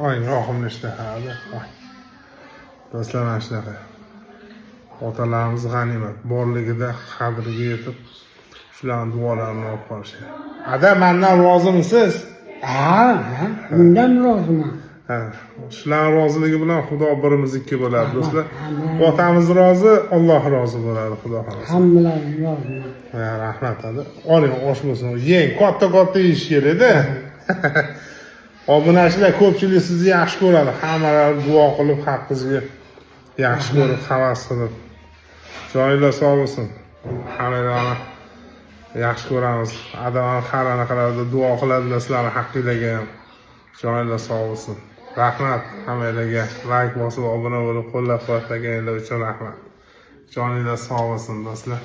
Oy, yoqimli ishtahada. Do'stlar, mana shunaqa. Otalarimiz g'animat borligida qadriga yetib, shularning duolarini olib qolishgan. Ada, mendan rozimisiz? Ha, bundan roziman. Ha, shularning roziligi bilan Xudo birimizniki bo'ladi, do'stlar. Amin. Otamiz rozi, Alloh rozi bo'ladi, Xudo xohlasa. Hammalar roziman. Rahmat ada. Oling, osh bo'lsin. Yeng, katta yeyish kerak-da. Obunachilar ko'pchilik sizni yaxshi ko'radi. Hammalar duo qilib, haqqingizga yaxshi ko'rib, havas qilib. Joyinglar sog' bo'lsin. Hammalarni yaxshi ko'ramiz. Adamlar har qanaqalarda duo qiladilar sizlarning haqqingizga ham. Joyinglar sog' bo'lsin. Rahmat hammalarga. Like bosib, obuna bo'lib, qo'llab-quvvatlaganinglar uchun rahmat. Joyinglar sog' bo'lsin, do'stlar.